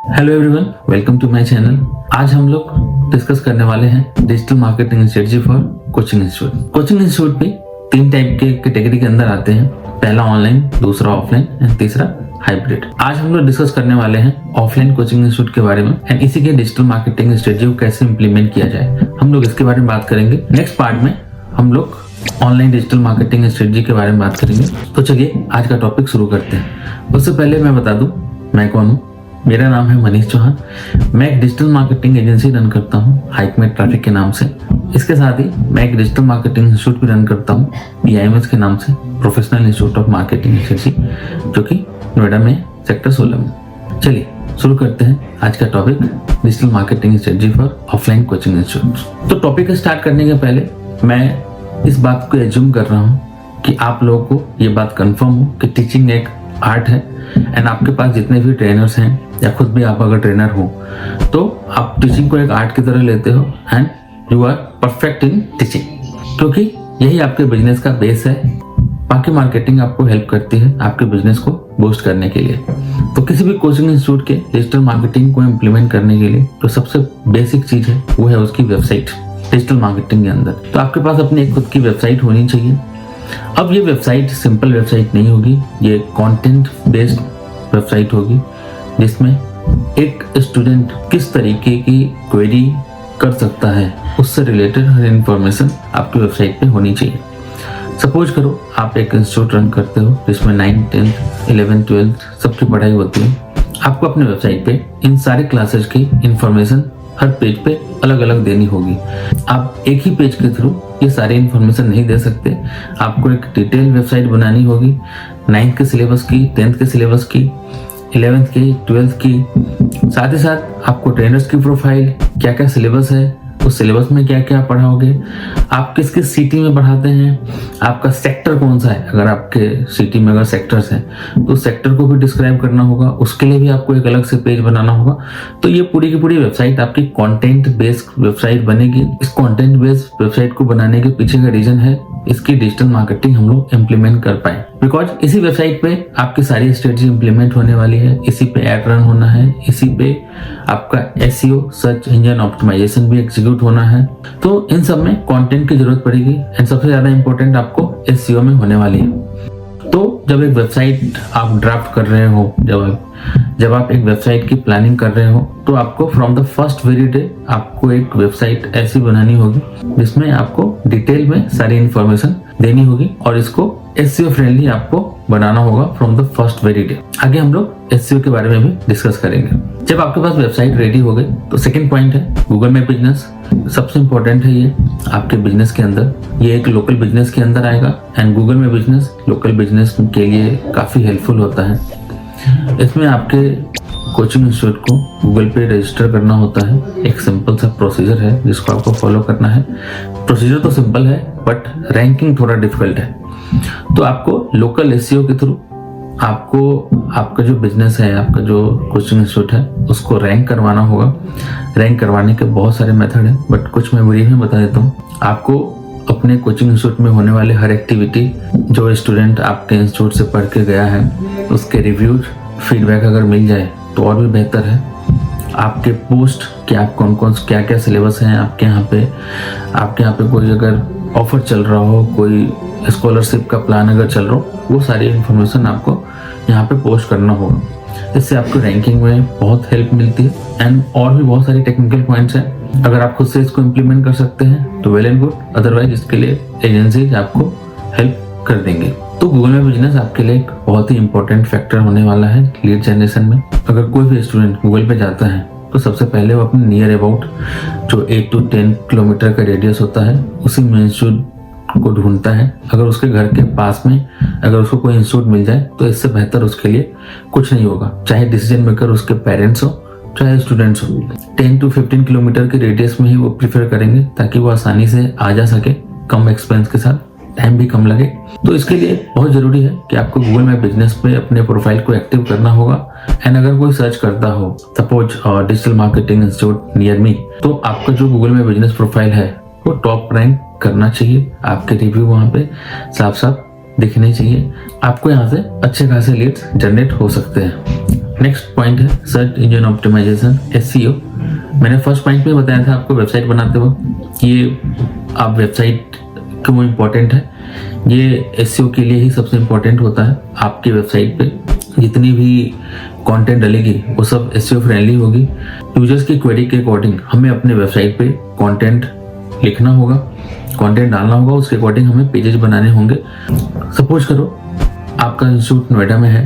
Hello everyone, welcome to my channel. आज हम लोग डिस्कस करने वाले हैं digital marketing strategy for coaching institute. Coaching institute पे 3 टाइप के कैटेगरी के अंदर आते हैं। पहला ऑनलाइन, दूसरा ऑफलाइन एंड तीसरा हाइब्रिड। आज हम लोग डिस्कस करने वाले हैं ऑफलाइन कोचिंग इंस्टीट्यूट के बारे में एंड इसी के डिजिटल मार्केटिंग स्ट्रेटजी को कैसे इंप्लीमेंट किया जाए, हम लोग इसके बारे में बात करेंगे। नेक्स्ट पार्ट में हम लोग ऑनलाइन डिजिटल मार्केटिंग स्ट्रेटजी के बारे में बात करेंगे। तो चलिए आज का टॉपिक शुरू करते हैं। उससे पहले मैं बता दूं मैं कौन हूँ। मेरा नाम है मनीष चौहान। मैं एक डिजिटल मार्केटिंग एजेंसी रन करता हूँ हाइकमेट ट्रैफिक के नाम से। इसके साथ ही मैं एक डिजिटल मार्केटिंग इंस्टीट्यूट भी रन करता हूँ PIMS के नाम से, professional institute of marketing agency, जो कि नोएडा में सेक्टर 16 में। चलिए शुरू करते हैं आज का topic, digital marketing strategy for offline coaching institute. तो टॉपिक स्टार्ट करने के पहले मैं इस बात को एज्यूम कर रहा हूँ कि आप लोगों को ये बात कंफर्म हो कि टीचिंग एक आर्ट है एंड आपके पास जितने भी ट्रेनर्स हैं या खुद भी आप अगर ट्रेनर हो तो आप टीचिंग को एक आर्ट की तरह लेते हो and you are perfect in teaching, क्योंकि यही आपके बिजनेस का बेस है। बाकी मार्केटिंग आपको हेल्प करती है आपके बिजनेस को बूस्ट करने के लिए। तो किसी भी कोचिंग इंस्टीट्यूट के डिजिटल मार्केटिंग को इम्प्लीमेंट करने के लिए जो सबसे बेसिक चीज है वो है उसकी वेबसाइट। डिजिटल मार्केटिंग के अंदर तो आपके पास अपनी एक खुद की वेबसाइट होनी चाहिए। अब ये वेबसाइट सिंपल वेबसाइट नहीं होगी, ये कंटेंट बेस्ड वेबसाइट होगी जिसमें एक स्टूडेंट किस तरीके की क्वेरी कर सकता है उससे रिलेटेड हर इंफॉर्मेशन आपकी वेबसाइट पे होनी चाहिए। सपोज करो आप एक इंस्टीट्यूट रन करते हो जिसमें 9th, 10th, 11th, 12th सबकी पढ़ाई होती है। आपको अपने वेबसाइट पे इन सारे क्लासेस की इंफॉर्मेशन हर पेज पे अलग अलग देनी होगी। आप एक ही पेज के थ्रू ये सारी इन्फॉर्मेशन नहीं दे सकते। आपको एक डिटेल वेबसाइट बनानी होगी 9th के सिलेबस की, 10th के सिलेबस की, 11th की, 12th की। साथ ही साथ आपको ट्रेनर्स की प्रोफाइल, क्या क्या सिलेबस है, उस सिलेबस में क्या क्या पढ़ाओगे, आप किस किस सिटी में पढ़ाते हैं, आपका सेक्टर कौन सा है। अगर आपके सिटी में अगर सेक्टर्स हैं तो सेक्टर को भी डिस्क्राइब करना होगा, उसके लिए भी आपको एक अलग से पेज बनाना होगा। तो ये पूरी की पूरी वेबसाइट आपकी कंटेंट बेस्ड वेबसाइट बनेगी। इस कंटेंट बेस्ड वेबसाइट को बनाने के पीछे का रीजन है इसकी डिजिटल मार्केटिंग हम लोग इम्प्लीमेंट कर पाए, बिकॉज इसी वेबसाइट पे आपकी सारी स्ट्रेटजी इम्प्लीमेंट होने वाली है। इसी पे ऐड रन होना है, इसी पे आपका SEO सर्च इंजन ऑप्टिमाइजेशन भी एग्जीक्यूट होना है। तो इन सब में कंटेंट की जरूरत पड़ेगी एंड सबसे ज्यादा इंपॉर्टेंट आपको SEO में होने वाली है। तो जब एक वेबसाइट आप ड्राफ्ट कर रहे हो, जब आप एक वेबसाइट की प्लानिंग कर रहे हो तो आपको from the first very day आपको एक वेबसाइट ऐसी बनानी होगी जिसमें आपको डिटेल में सारी इंफॉर्मेशन देनी होगी और इसको SEO फ्रेंडली आपको बनाना होगा from the first very day. आगे हम लोग SEO के बारे में भी डिस्कस करेंगे। जब आपके पास वेबसाइट रेडी हो गई तो सेकंड पॉइंट है गूगल मैप बिजनेस। सबसे इंपॉर्टेंट है ये आपके बिजनेस के अंदर, ये एक लोकल बिजनेस के अंदर आएगा and Google map business local business के लिए काफी हेल्पफुल होता है। इसमें आपके कोचिंग इंस्टीट्यूट को गूगल पे रजिस्टर करना होता है। एक सिंपल सा प्रोसीजर है जिसको आपको फॉलो करना है। प्रोसीजर तो सिंपल है बट रैंकिंग थोड़ा डिफिकल्ट है। तो आपको लोकल SEO के थ्रू आपको आपका जो बिजनेस है, आपका जो कोचिंग इंस्टीट्यूट है उसको रैंक करवाना होगा। रैंक करवाने के बहुत सारे मेथड हैं बट कुछ मैं ब्रीफ में बता देता हूँ। आपको अपने कोचिंग इंस्टीट्यूट में होने वाले हर एक्टिविटी, जो स्टूडेंट आपके इंस्टीट्यूट से पढ़ के गया है उसके रिव्यूज फीडबैक अगर मिल जाए तो और भी बेहतर है। आपके पोस्ट कि आप कौन कौन क्या क्या सिलेबस हैं आपके यहाँ पे कोई अगर ऑफर चल रहा हो, कोई स्कॉलरशिप का प्लान अगर चल रहा हो, वो सारी इन्फॉर्मेशन आपको यहाँ पे पोस्ट करना होगा। इससे आपको रैंकिंग में बहुत हेल्प मिलती है एंड और भी बहुत सारी टेक्निकल पॉइंट्स हैं। अगर आप खुद से इसको इम्प्लीमेंट कर सकते हैं तो वेल एंड गुड, अदरवाइज इसके लिए एजेंसीज आपको हेल्प कर देंगे। तो गूगल मैप बिजनेस आपके लिए एक बहुत ही इंपॉर्टेंट फैक्टर होने वाला है लीड जनरेशन में। अगर कोई भी स्टूडेंट गूगल पे जाता है तो सबसे पहले वो अपने नियर अबाउट जो 8 to 10 किलोमीटर का रेडियस होता है उसी में इंस्टीट्यूट को ढूंढता है। अगर उसके घर के पास में अगर उसको कोई इंस्टीट्यूट मिल जाए तो इससे बेहतर उसके लिए कुछ नहीं होगा। चाहे डिसीजन मेकर उसके पेरेंट्स हो चाहे स्टूडेंट्स हो, 10 to 15 किलोमीटर के रेडियस में ही वो प्रीफर करेंगे ताकि वो आसानी से आ जा सके, कम एक्सपेंस के साथ, टाइम भी कम लगे। तो इसके लिए बहुत जरूरी है कि आपको गूगल मैप बिजनेस पे अपने प्रोफाइल को एक्टिव करना होगा। एंड अगर कोई सर्च करता हो suppose digital marketing institute near me, तो आपका जो गूगल मैप बिजनेस प्रोफाइल है वो टॉप रैंक करना चाहिए। आपके रिव्यू वहां पे साफ साफ दिखने चाहिए। आपको यहाँ से अच्छे खासे लीड्स जनरेट हो सकते हैं। नेक्स्ट पॉइंट है सर्च इंजन ऑप्टिमाइजेशन, SEO। मैंने फर्स्ट पॉइंट में बताया था आपको वेबसाइट बनाते वक्त ये आप वेबसाइट क्यों इम्पोर्टेंट है। ये SEO के लिए ही सबसे इम्पोर्टेंट होता है। आपकी वेबसाइट पे जितनी भी कंटेंट डलेगी वो सब SEO फ्रेंडली होगी। यूजर्स की क्वेरी के अकॉर्डिंग हमें अपने वेबसाइट पे कंटेंट लिखना होगा, कंटेंट डालना होगा, उसके अकॉर्डिंग हमें पेजेस बनाने होंगे। सपोज करो आपका इंस्टीट्यूट नोएडा में है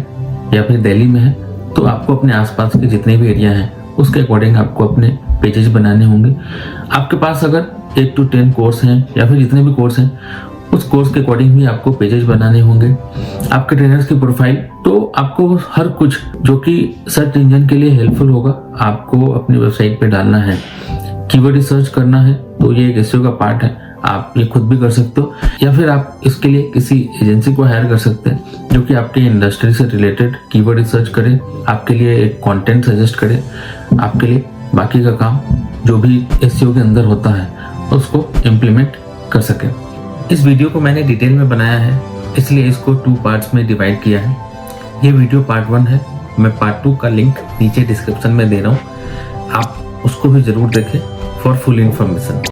या फिर दिल्ली में है, तो आपको अपने आसपास के जितने भी एरिया हैं उसके अकॉर्डिंग आपको अपने पेजेस बनाने होंगे। आपके पास अगर 8 to 10 कोर्स हैं या फिर जितने भी कोर्स हैं उस कोर्स के अकॉर्डिंग भी आपको पेजेस बनाने होंगे। आपके ट्रेनर्स की प्रोफाइल, तो आपको हर कुछ जो कि सर्च इंजन के लिए हेल्पफुल होगा आपको अपनी वेबसाइट पे डालना है। कीवर्ड रिसर्च करना है तो ये एक SEO का पार्ट है। आप ये खुद भी कर सकते हो या फिर आप इसके लिए किसी एजेंसी को हायर कर सकते हैं जो कि आपके इंडस्ट्री से रिलेटेड कीवर्ड रिसर्च करे, आपके लिए एक कंटेंट सजेस्ट करे, आपके लिए बाकी का काम जो भी SEO के अंदर होता है उसको इम्प्लीमेंट कर सके। इस वीडियो को मैंने डिटेल में बनाया है इसलिए इसको 2 पार्ट्स में डिवाइड किया है। ये वीडियो पार्ट 1 है, मैं पार्ट 2 का लिंक नीचे डिस्क्रिप्शन में दे रहा हूँ, आप उसको भी जरूर देखें फॉर फुल इन्फॉर्मेशन।